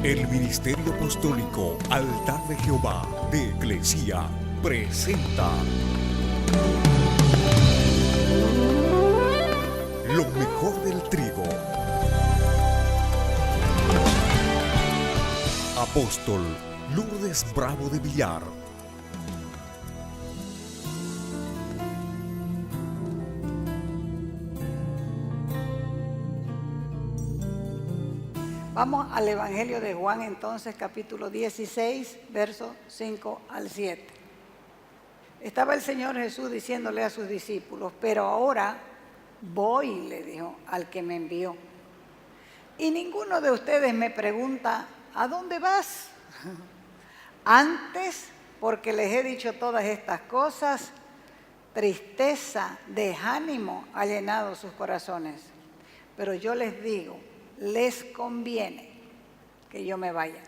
El Ministerio Apostólico Altar de Jehová de Eclesia presenta lo mejor del trigo. Apóstol Lourdes Bravo de Villar. Vamos al Evangelio de Juan entonces, capítulo 16, versos 5 al 7. Estaba el Señor Jesús diciéndole a sus discípulos: pero ahora voy, le dijo, al que me envió. Y ninguno de ustedes me pregunta: ¿a dónde vas? Antes, porque les he dicho todas estas cosas, tristeza, desánimo ha llenado sus corazones. Pero yo les digo, les conviene que yo me vaya.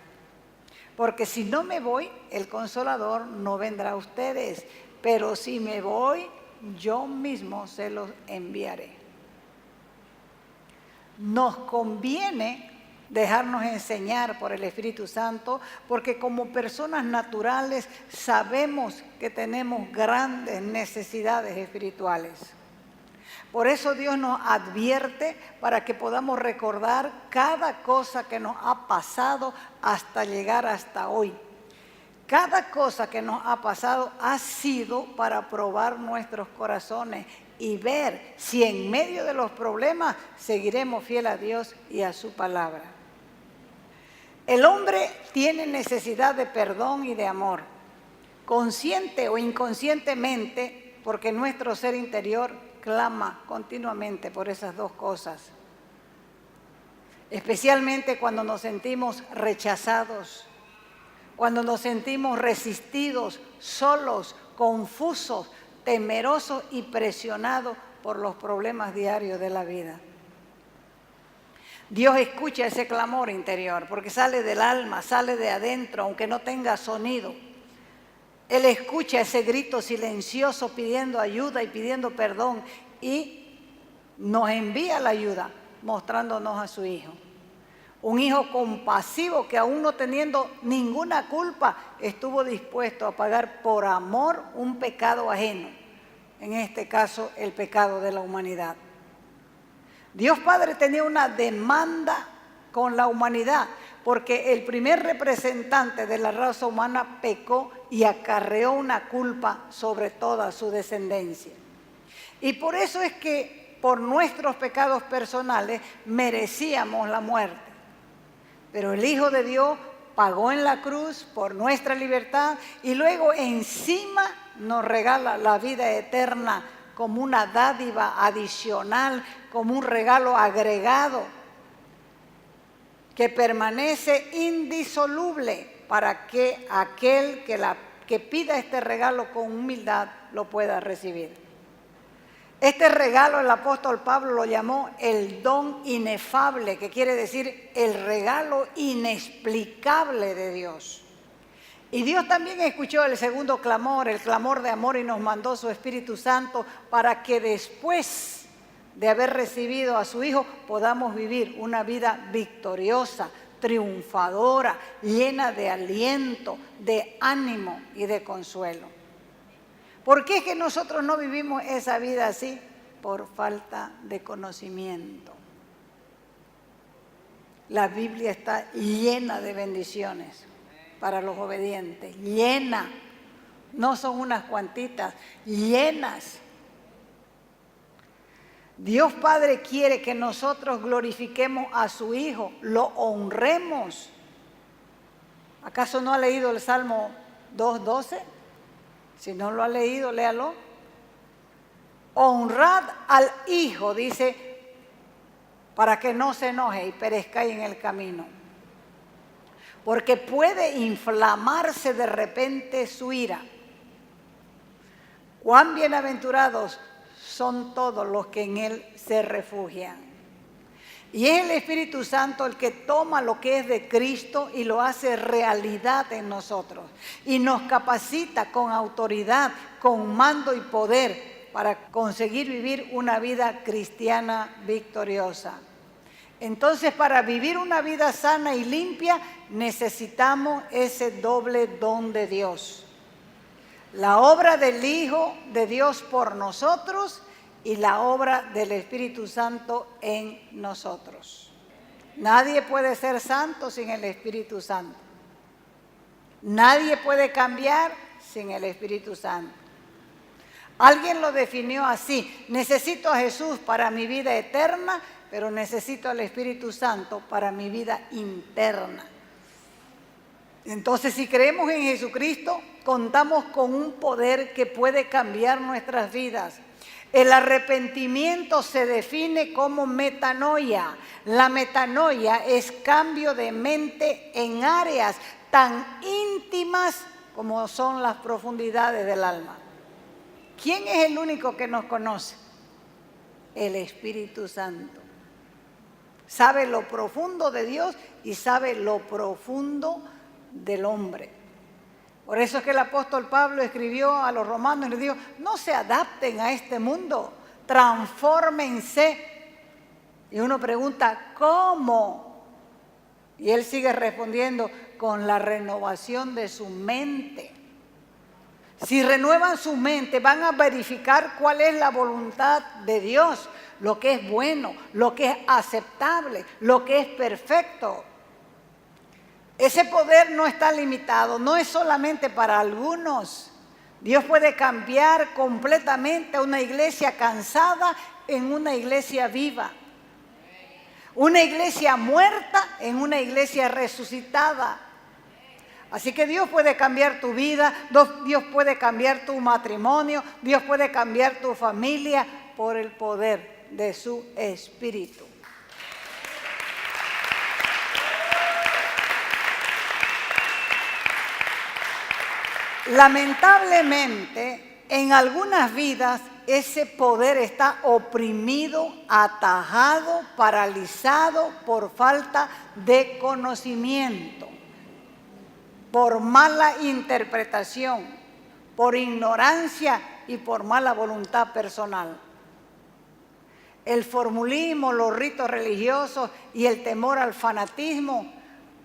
Porque si no me voy, el Consolador no vendrá a ustedes. Pero si me voy, yo mismo se los enviaré. Nos conviene dejarnos enseñar por el Espíritu Santo, porque como personas naturales sabemos que tenemos grandes necesidades espirituales. Por eso Dios nos advierte para que podamos recordar cada cosa que nos ha pasado hasta llegar hasta hoy. Cada cosa que nos ha pasado ha sido para probar nuestros corazones y ver si en medio de los problemas seguiremos fiel a Dios y a su palabra. El hombre tiene necesidad de perdón y de amor, consciente o inconscientemente, porque nuestro ser interior clama continuamente por esas dos cosas, especialmente cuando nos sentimos rechazados, cuando nos sentimos resistidos, solos, confusos, temerosos y presionados por los problemas diarios de la vida. Dios escucha ese clamor interior porque sale del alma, sale de adentro, aunque no tenga sonido. Él escucha ese grito silencioso pidiendo ayuda y pidiendo perdón y nos envía la ayuda mostrándonos a su Hijo. Un Hijo compasivo que aún no teniendo ninguna culpa estuvo dispuesto a pagar por amor un pecado ajeno, en este caso el pecado de la humanidad. Dios Padre tenía una demanda con la humanidad, porque el primer representante de la raza humana pecó y acarreó una culpa sobre toda su descendencia. Y por eso es que por nuestros pecados personales merecíamos la muerte. Pero el Hijo de Dios pagó en la cruz por nuestra libertad y luego encima nos regala la vida eterna como una dádiva adicional, como un regalo agregado que permanece indisoluble para que aquel que pida este regalo con humildad lo pueda recibir. Este regalo el apóstol Pablo lo llamó el don inefable, que quiere decir el regalo inexplicable de Dios. Y Dios también escuchó el segundo clamor, el clamor de amor, y nos mandó su Espíritu Santo para que después de haber recibido a su Hijo podamos vivir una vida victoriosa, triunfadora, llena de aliento, de ánimo y de consuelo. ¿Por qué es que nosotros no vivimos esa vida así? Por falta de conocimiento. La Biblia está llena de bendiciones para los obedientes, llena, no son unas cuantitas, llenas. Dios Padre quiere que nosotros glorifiquemos a su Hijo, lo honremos. ¿Acaso no ha leído el Salmo 2:12? Si no lo ha leído, léalo. Honrad al Hijo, dice, para que no se enoje y perezca en el camino. Porque puede inflamarse de repente su ira. Cuán bienaventurados son todos los que en Él se refugian. Y es el Espíritu Santo el que toma lo que es de Cristo y lo hace realidad en nosotros. Y nos capacita con autoridad, con mando y poder para conseguir vivir una vida cristiana victoriosa. Entonces, para vivir una vida sana y limpia, necesitamos ese doble don de Dios. La obra del Hijo de Dios por nosotros y la obra del Espíritu Santo en nosotros. Nadie puede ser santo sin el Espíritu Santo. Nadie puede cambiar sin el Espíritu Santo. Alguien lo definió así: necesito a Jesús para mi vida eterna, pero necesito al Espíritu Santo para mi vida interna. Entonces, si creemos en Jesucristo, contamos con un poder que puede cambiar nuestras vidas. El arrepentimiento se define como metanoia. La metanoia es cambio de mente en áreas tan íntimas como son las profundidades del alma. ¿Quién es el único que nos conoce? El Espíritu Santo. Sabe lo profundo de Dios y sabe lo profundo del hombre. Por eso es que el apóstol Pablo escribió a los romanos y les dijo: no se adapten a este mundo, transfórmense. Y uno pregunta: ¿cómo? Y él sigue respondiendo: con la renovación de su mente. Si renuevan su mente, van a verificar cuál es la voluntad de Dios, lo que es bueno, lo que es aceptable, lo que es perfecto. Ese poder no está limitado, no es solamente para algunos. Dios puede cambiar completamente a una iglesia cansada en una iglesia viva. Una iglesia muerta en una iglesia resucitada. Así que Dios puede cambiar tu vida, Dios puede cambiar tu matrimonio, Dios puede cambiar tu familia por el poder de su Espíritu. Lamentablemente, en algunas vidas ese poder está oprimido, atajado, paralizado por falta de conocimiento, por mala interpretación, por ignorancia y por mala voluntad personal. El formulismo, los ritos religiosos y el temor al fanatismo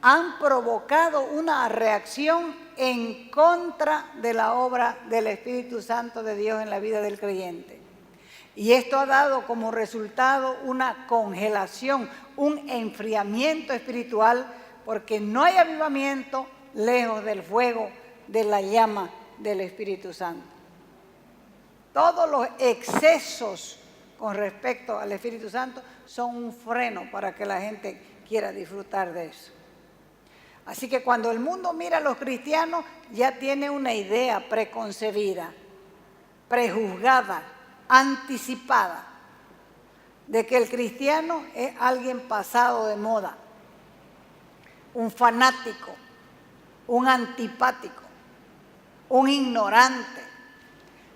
han provocado una reacción en contra de la obra del Espíritu Santo de Dios en la vida del creyente. Y esto ha dado como resultado una congelación, un enfriamiento espiritual, porque no hay avivamiento lejos del fuego de la llama del Espíritu Santo. Todos los excesos con respecto al Espíritu Santo son un freno para que la gente quiera disfrutar de eso. Así que cuando el mundo mira a los cristianos, ya tiene una idea preconcebida, prejuzgada, anticipada, de que el cristiano es alguien pasado de moda, un fanático, un antipático, un ignorante,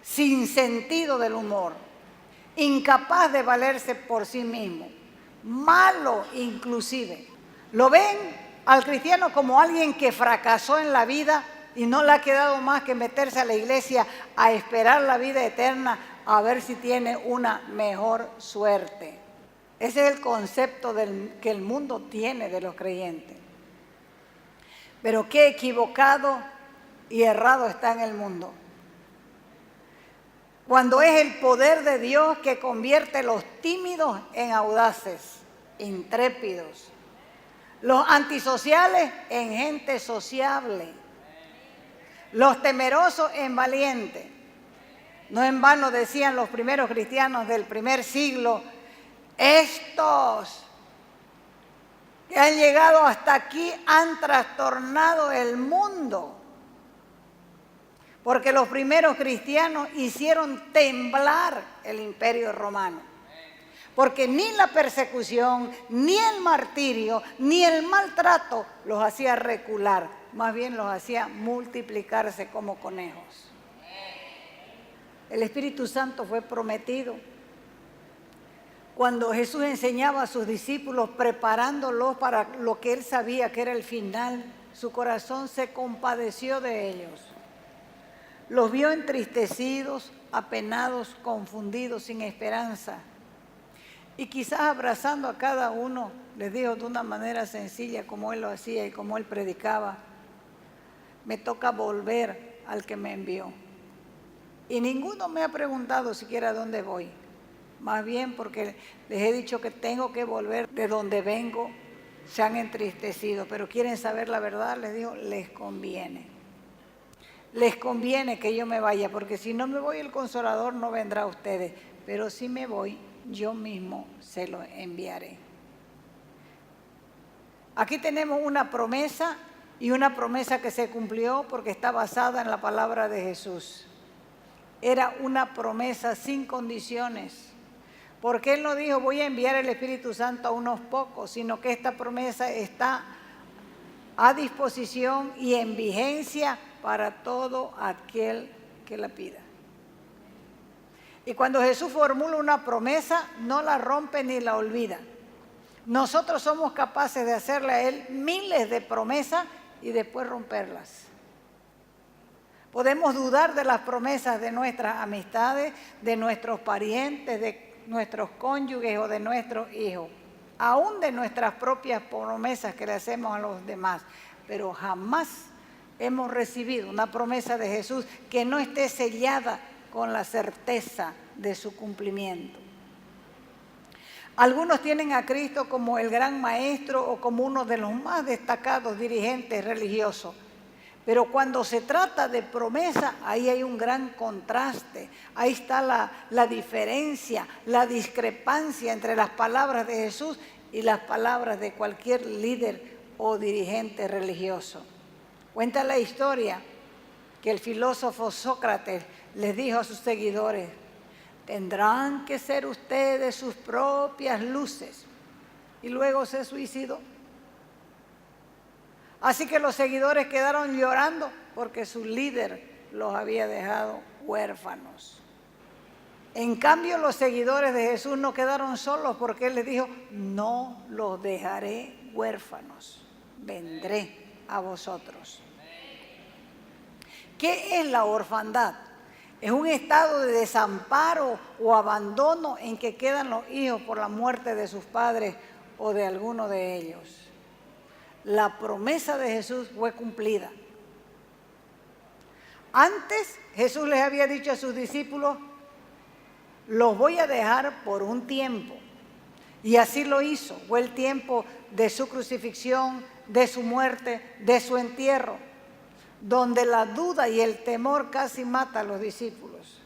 sin sentido del humor, incapaz de valerse por sí mismo, malo inclusive. Lo ven al cristiano como alguien que fracasó en la vida y no le ha quedado más que meterse a la iglesia a esperar la vida eterna, a ver si tiene una mejor suerte. Ese es el concepto que el mundo tiene de los creyentes. Pero qué equivocado y errado está en el mundo. Cuando es el poder de Dios que convierte los tímidos en audaces, intrépidos, los antisociales en gente sociable, los temerosos en valientes. No en vano decían los primeros cristianos del primer siglo: estos que han llegado hasta aquí han trastornado el mundo. Porque los primeros cristianos hicieron temblar el imperio romano. Porque ni la persecución, ni el martirio, ni el maltrato los hacía recular, más bien los hacía multiplicarse como conejos. El Espíritu Santo fue prometido. Cuando Jesús enseñaba a sus discípulos, preparándolos para lo que él sabía que era el final, su corazón se compadeció de ellos. Los vio entristecidos, apenados, confundidos, sin esperanza. Y quizás abrazando a cada uno, les dijo de una manera sencilla como Él lo hacía y como Él predicaba: me toca volver al que me envió. Y ninguno me ha preguntado siquiera dónde voy. Más bien porque les he dicho que tengo que volver de donde vengo. Se han entristecido, pero quieren saber la verdad. Les digo, les conviene. Les conviene que yo me vaya, porque si no me voy, el Consolador no vendrá a ustedes. Pero si me voy, yo mismo se lo enviaré. Aquí tenemos una promesa, y una promesa que se cumplió porque está basada en la palabra de Jesús. Era una promesa sin condiciones, porque Él no dijo voy a enviar el Espíritu Santo a unos pocos, sino que esta promesa está a disposición y en vigencia para todo aquel que la pida. Y cuando Jesús formula una promesa, no la rompe ni la olvida. Nosotros somos capaces de hacerle a Él miles de promesas y después romperlas. Podemos dudar de las promesas de nuestras amistades, de nuestros parientes, de nuestros cónyuges o de nuestros hijos, aún de nuestras propias promesas que le hacemos a los demás, pero jamás hemos recibido una promesa de Jesús que no esté sellada con la certeza de su cumplimiento. Algunos tienen a Cristo como el gran maestro o como uno de los más destacados dirigentes religiosos. Pero cuando se trata de promesa, ahí hay un gran contraste. Ahí está la diferencia, la discrepancia entre las palabras de Jesús y las palabras de cualquier líder o dirigente religioso. Cuenta la historia que el filósofo Sócrates les dijo a sus seguidores: tendrán que ser ustedes sus propias luces. Y luego se suicidó. Así que los seguidores quedaron llorando porque su líder los había dejado huérfanos. En cambio, los seguidores de Jesús no quedaron solos, porque Él les dijo: no los dejaré huérfanos, vendré a vosotros. ¿Qué es la orfandad? Es un estado de desamparo o abandono en que quedan los hijos por la muerte de sus padres o de alguno de ellos. La promesa de Jesús fue cumplida. Antes Jesús les había dicho a sus discípulos: los voy a dejar por un tiempo. Y así lo hizo. Fue el tiempo de su crucifixión, de su muerte, de su entierro, donde la duda y el temor casi matan a los discípulos.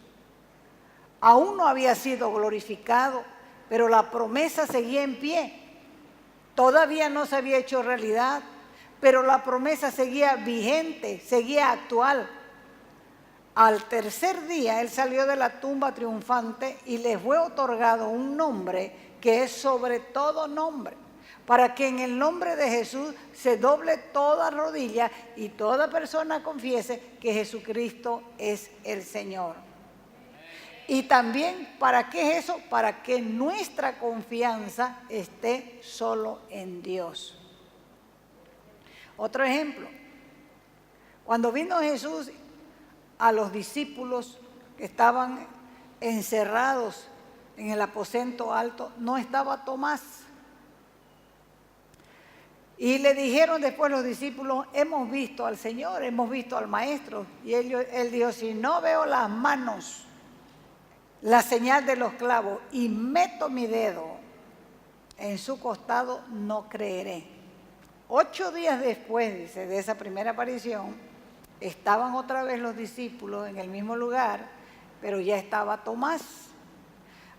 Aún no había sido glorificado, pero la promesa seguía en pie. Todavía no se había hecho realidad, pero la promesa seguía vigente, seguía actual. Al tercer día Él salió de la tumba triunfante y le fue otorgado un nombre que es sobre todo nombre, para que en el nombre de Jesús se doble toda rodilla y toda persona confiese que Jesucristo es el Señor. Y también, ¿para qué es eso? Para que nuestra confianza esté solo en Dios. Otro ejemplo: cuando vino Jesús a los discípulos que estaban encerrados en el aposento alto, no estaba Tomás. Y le dijeron después los discípulos: hemos visto al Señor, hemos visto al Maestro. Y él dijo: si no veo las manos, la señal de los clavos, y meto mi dedo en su costado, no creeré. 8 días después, dice, de esa primera aparición, estaban otra vez los discípulos en el mismo lugar, pero ya estaba Tomás.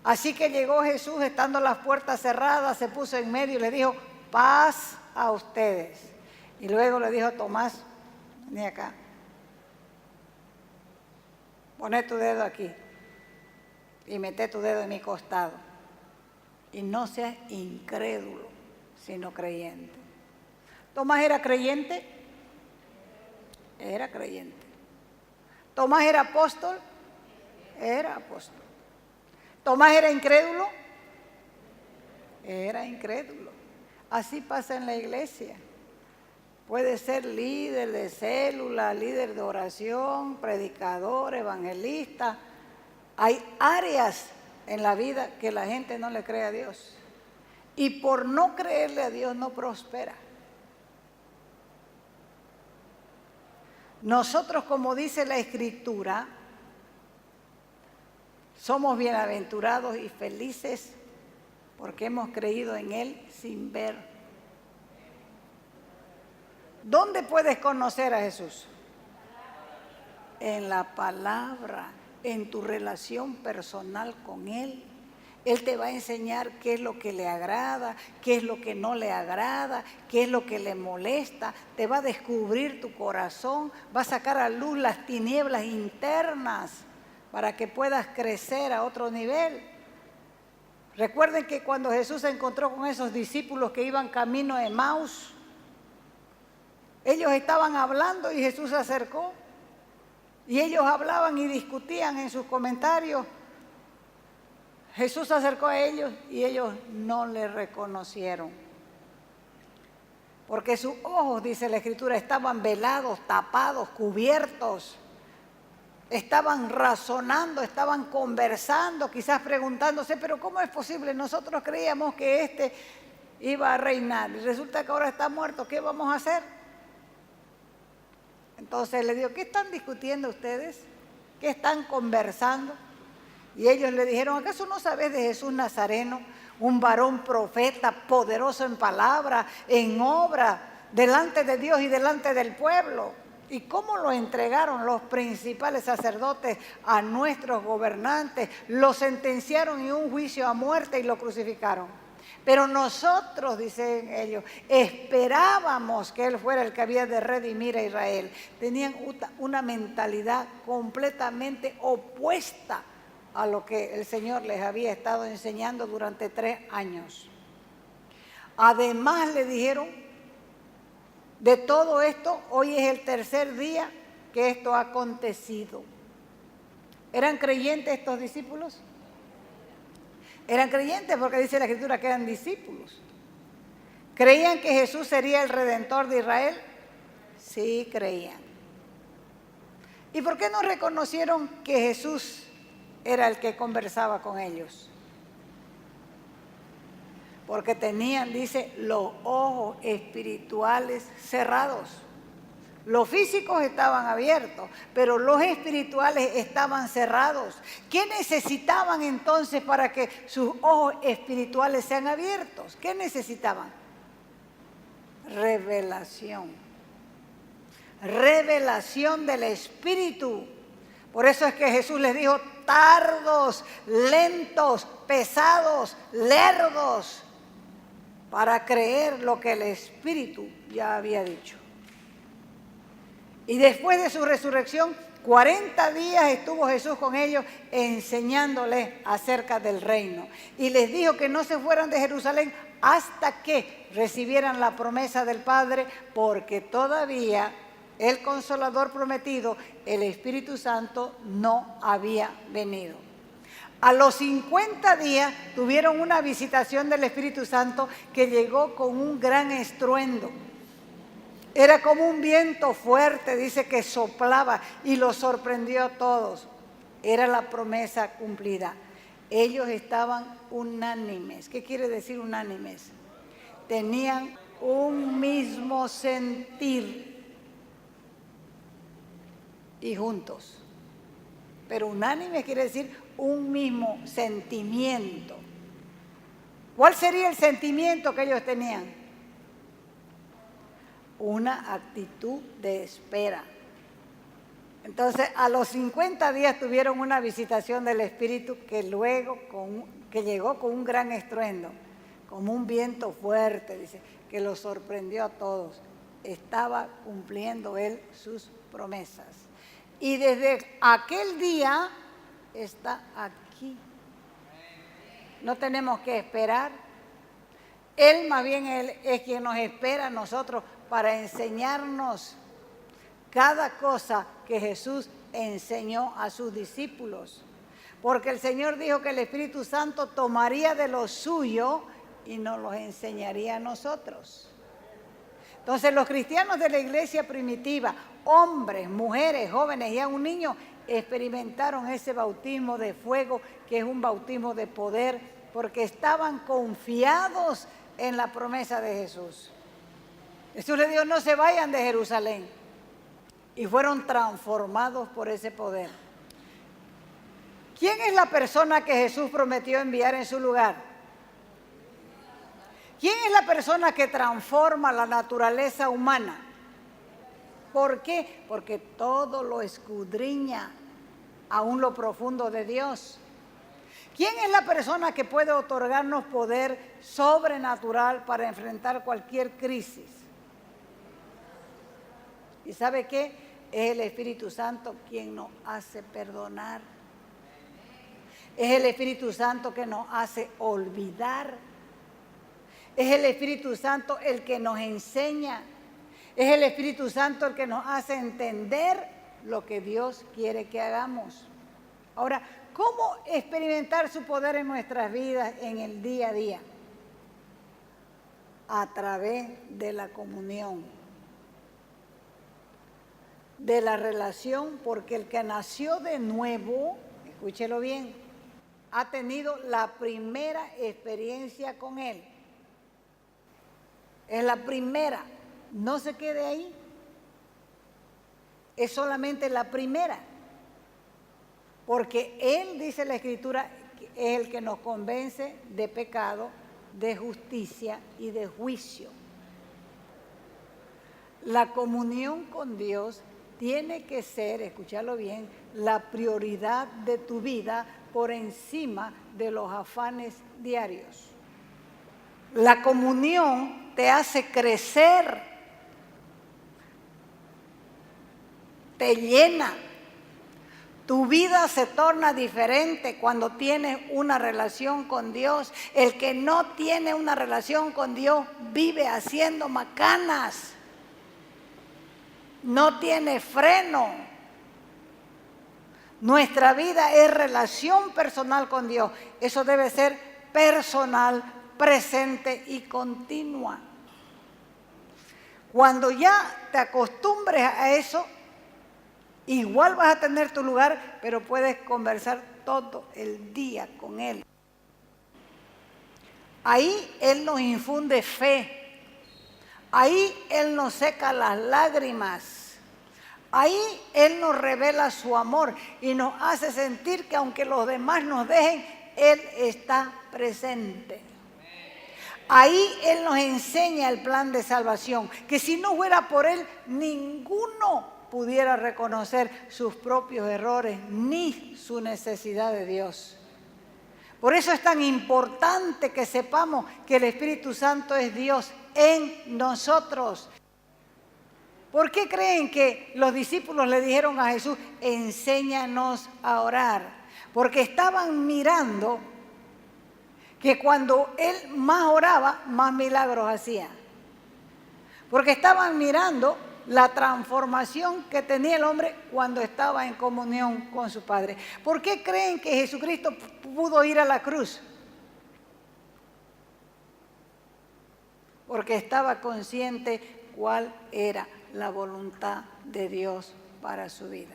Así que llegó Jesús, estando las puertas cerradas, se puso en medio y le dijo: paz a ustedes. Y luego le dijo a Tomás: vení acá, poné tu dedo aquí y mete tu dedo en mi costado, y no seas incrédulo, sino creyente. ¿Tomás era creyente? Era creyente. ¿Tomás era apóstol? Era apóstol. ¿Tomás era incrédulo? Era incrédulo. Así pasa en la iglesia. Puede ser líder de célula, líder de oración, predicador, evangelista. Hay áreas en la vida que la gente no le cree a Dios. Y por no creerle a Dios no prospera. Nosotros, como dice la Escritura, somos bienaventurados y felices porque hemos creído en Él sin ver. ¿Dónde puedes conocer a Jesús? En la palabra, en tu relación personal con Él. Él te va a enseñar qué es lo que le agrada, qué es lo que no le agrada, qué es lo que le molesta. Te va a descubrir tu corazón, va a sacar a luz las tinieblas internas para que puedas crecer a otro nivel. Recuerden que cuando Jesús se encontró con esos discípulos que iban camino a Emaús, ellos estaban hablando y Jesús se acercó. Y ellos hablaban y discutían en sus comentarios. Jesús se acercó a ellos y ellos no le reconocieron. Porque sus ojos, dice la Escritura, estaban velados, tapados, cubiertos. Estaban razonando, estaban conversando, quizás preguntándose, pero ¿cómo es posible? Nosotros creíamos que este iba a reinar y resulta que ahora está muerto. ¿Qué vamos a hacer? Entonces le digo, ¿qué están discutiendo ustedes? ¿Qué están conversando? Y ellos le dijeron, ¿acaso no sabes de Jesús Nazareno? Un varón profeta, poderoso en palabra, en obra, delante de Dios y delante del pueblo. ¿Y cómo lo entregaron los principales sacerdotes a nuestros gobernantes? Lo sentenciaron en un juicio a muerte y lo crucificaron. Pero nosotros, dicen ellos, esperábamos que Él fuera el que había de redimir a Israel. Tenían una mentalidad completamente opuesta a lo que el Señor les había estado enseñando durante 3 años. Además le dijeron, de todo esto, hoy es el 3er día que esto ha acontecido. ¿Eran creyentes estos discípulos? Eran creyentes porque dice la Escritura que eran discípulos. ¿Creían que Jesús sería el Redentor de Israel? Sí, creían. ¿Y por qué no reconocieron que Jesús era el que conversaba con ellos? Porque tenían, dice, los ojos espirituales cerrados. Los físicos estaban abiertos, pero los espirituales estaban cerrados. ¿Qué necesitaban entonces para que sus ojos espirituales sean abiertos? ¿Qué necesitaban? Revelación. Revelación del Espíritu. Por eso es que Jesús les dijo, tardos, lentos, pesados, lerdos, para creer lo que el Espíritu ya había dicho. Y después de su resurrección, 40 días estuvo Jesús con ellos enseñándoles acerca del reino. Y les dijo que no se fueran de Jerusalén hasta que recibieran la promesa del Padre, porque todavía el Consolador prometido, el Espíritu Santo, no había venido. A los 50 días tuvieron una visitación del Espíritu Santo que llegó con un gran estruendo. Era como un viento fuerte, dice, que soplaba y los sorprendió a todos. Era la promesa cumplida. Ellos estaban unánimes. ¿Qué quiere decir unánimes? Tenían un mismo sentir y juntos. Pero unánime quiere decir un mismo sentimiento. ¿Cuál sería el sentimiento que ellos tenían? Una actitud de espera. Entonces, a los 50 días tuvieron una visitación del Espíritu que llegó con un gran estruendo, como un viento fuerte, dice, que los sorprendió a todos. Estaba cumpliendo Él sus promesas. Y desde aquel día está aquí. No tenemos que esperar. Él más bien es quien nos espera a nosotros para enseñarnos cada cosa que Jesús enseñó a sus discípulos. Porque el Señor dijo que el Espíritu Santo tomaría de lo suyo y nos lo enseñaría a nosotros. Entonces los cristianos de la iglesia primitiva, hombres, mujeres, jóvenes y aún niños, experimentaron ese bautismo de fuego, que es un bautismo de poder, porque estaban confiados en la promesa de Jesús. Jesús les dijo, no se vayan de Jerusalén. Y fueron transformados por ese poder. ¿Quién es la persona que Jesús prometió enviar en su lugar? ¿Quién es la persona que transforma la naturaleza humana? ¿Por qué? Porque todo lo escudriña aún lo profundo de Dios. ¿Quién es la persona que puede otorgarnos poder sobrenatural para enfrentar cualquier crisis? ¿Y sabe qué? Es el Espíritu Santo quien nos hace perdonar. Es el Espíritu Santo que nos hace olvidar. Es el Espíritu Santo el que nos enseña. Es el Espíritu Santo el que nos hace entender lo que Dios quiere que hagamos. Ahora, ¿cómo experimentar su poder en nuestras vidas en el día a día? A través de la comunión, de la relación, porque el que nació de nuevo, escúchelo bien, ha tenido la primera experiencia con Él. Es la primera, no se quede ahí. Es solamente la primera. Porque Él, dice la Escritura, es el que nos convence de pecado, de justicia y de juicio. La comunión con Dios tiene que ser, escúchalo bien, la prioridad de tu vida por encima de los afanes diarios. La comunión te hace crecer, te llena. Tu vida se torna diferente cuando tienes una relación con Dios. El que no tiene una relación con Dios vive haciendo macanas. No tiene freno. Nuestra vida es relación personal con Dios. Eso debe ser personal, presente y continua. Cuando ya te acostumbres a eso, igual vas a tener tu lugar, pero puedes conversar todo el día con Él. Ahí Él nos infunde fe. Ahí Él nos seca las lágrimas. Ahí Él nos revela su amor y nos hace sentir que aunque los demás nos dejen, Él está presente. Ahí Él nos enseña el plan de salvación, que si no fuera por Él, ninguno pudiera reconocer sus propios errores ni su necesidad de Dios. Por eso es tan importante que sepamos que el Espíritu Santo es Dios en nosotros. ¿Por qué creen que los discípulos le dijeron a Jesús, enséñanos a orar? Porque estaban mirando que cuando Él más oraba, más milagros hacía. Porque estaban mirando la transformación que tenía el hombre cuando estaba en comunión con su Padre. ¿Por qué creen que Jesucristo pudo ir a la cruz? Porque estaba consciente cuál era la voluntad de Dios para su vida.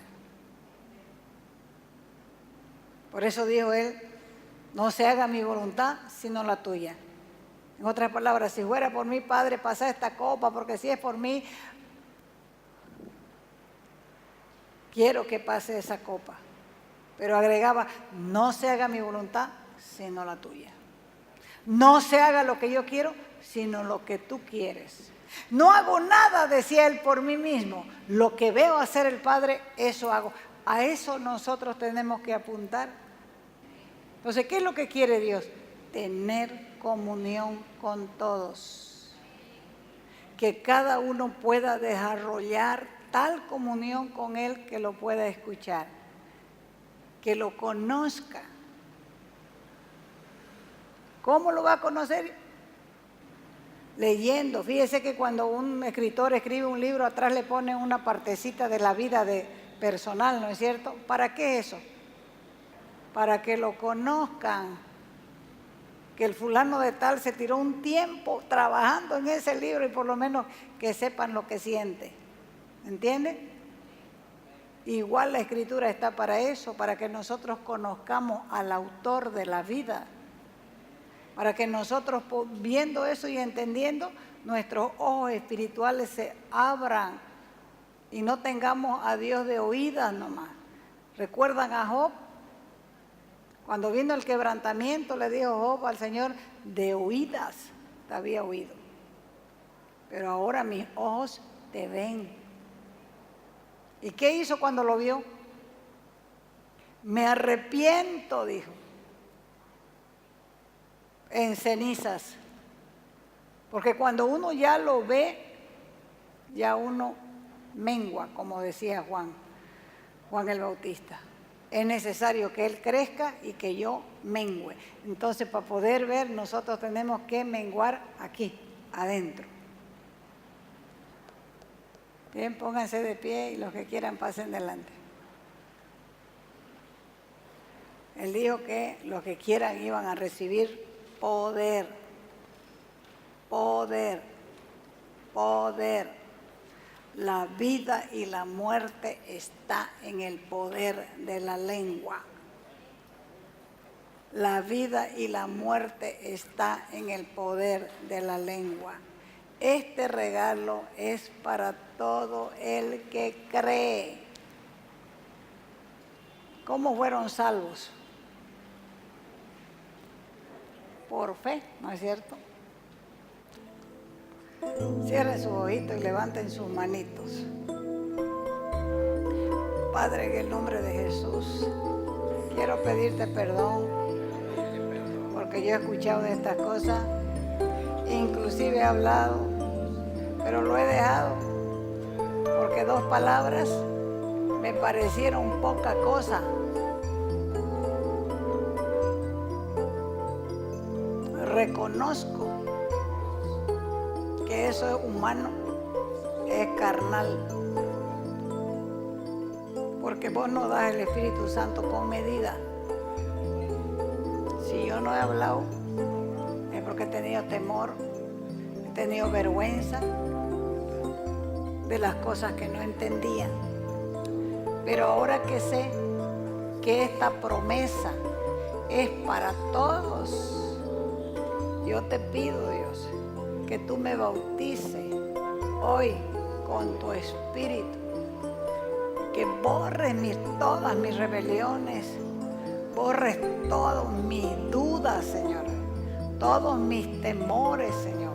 Por eso dijo Él, no se haga mi voluntad sino la tuya. En otras palabras, si fuera por mí, Padre, pasa esta copa, porque si es por mí, quiero que pase esa copa. Pero agregaba, no se haga mi voluntad, sino la tuya. No se haga lo que yo quiero, sino lo que tú quieres. No hago nada, decía Él, por mí mismo. Lo que veo hacer el Padre, eso hago. A eso nosotros tenemos que apuntar. Entonces, ¿qué es lo que quiere Dios? Tener comunión con todos. Que cada uno pueda desarrollar tal comunión con Él que lo pueda escuchar, que lo conozca. ¿Cómo lo va a conocer? Leyendo. Fíjese que cuando un escritor escribe un libro, atrás le pone una partecita de la vida personal, ¿no es cierto? ¿Para qué eso? Para que lo conozcan. Que el fulano de tal se tiró un tiempo trabajando en ese libro y por lo menos que sepan lo que siente. ¿Entienden? Igual la Escritura está para eso, para que nosotros conozcamos al autor de la vida. Para que nosotros, viendo eso y entendiendo, nuestros ojos espirituales se abran y no tengamos a Dios de oídas nomás. ¿Recuerdan a Job? Cuando vino el quebrantamiento, le dijo Job al Señor, de oídas te había oído, pero ahora mis ojos te ven. ¿Y qué hizo cuando lo vio? Me arrepiento, dijo, en cenizas. Porque cuando uno ya lo ve, ya uno mengua, como decía Juan el Bautista. Es necesario que Él crezca y que yo mengüe. Entonces, para poder ver, nosotros tenemos que menguar aquí, adentro. Bien, pónganse de pie y los que quieran pasen delante. Él dijo que los que quieran iban a recibir poder, poder, poder. La vida y la muerte está en el poder de la lengua. La vida y la muerte está en el poder de la lengua. Este regalo es para todo el que cree. ¿Cómo fueron salvos? Por fe, ¿no es cierto? Cierren sus ojitos y levanten sus manitos. Padre, en el nombre de Jesús, quiero pedirte perdón porque yo he escuchado de estas cosas, inclusive he hablado, pero lo he dejado porque 2 palabras me parecieron poca cosa. Reconozco que eso es humano, es carnal, porque vos no das el Espíritu Santo con medida. Si yo no he hablado, es porque he tenido temor, he tenido vergüenza de las cosas que no entendía. Pero ahora que sé que esta promesa es para todos, yo te pido, Dios, que tú me bautices hoy con tu Espíritu, que borres todas mis rebeliones, borres todas mis dudas, Señor, todos mis temores, Señor,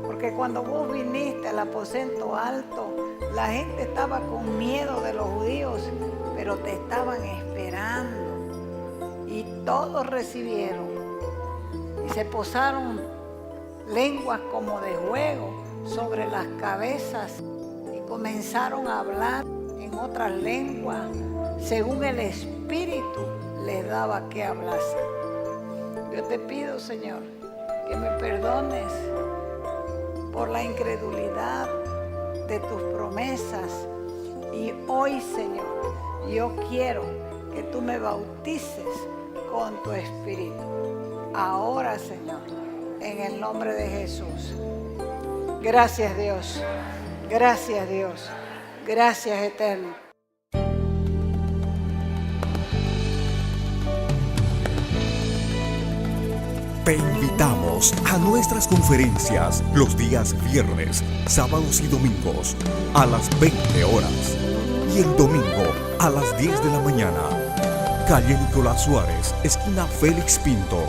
porque cuando vos viniste al aposento alto, la gente estaba con miedo de los judíos, pero te estaban esperando y todos recibieron y se posaron lenguas como de fuego sobre las cabezas y comenzaron a hablar en otras lenguas según el Espíritu les daba que hablasen. Yo te pido, Señor, que me perdones por la incredulidad de tus promesas y hoy, Señor, yo quiero que tú me bautices con tu Espíritu. Ahora, Señor, en el nombre de Jesús. Gracias, Dios. Gracias, Dios. Gracias, Eterno. Te invitamos a nuestras conferencias los días viernes, sábados y domingos a las 20 horas y el domingo a las 10 de la mañana. Calle Nicolás Suárez, esquina Félix Pinto.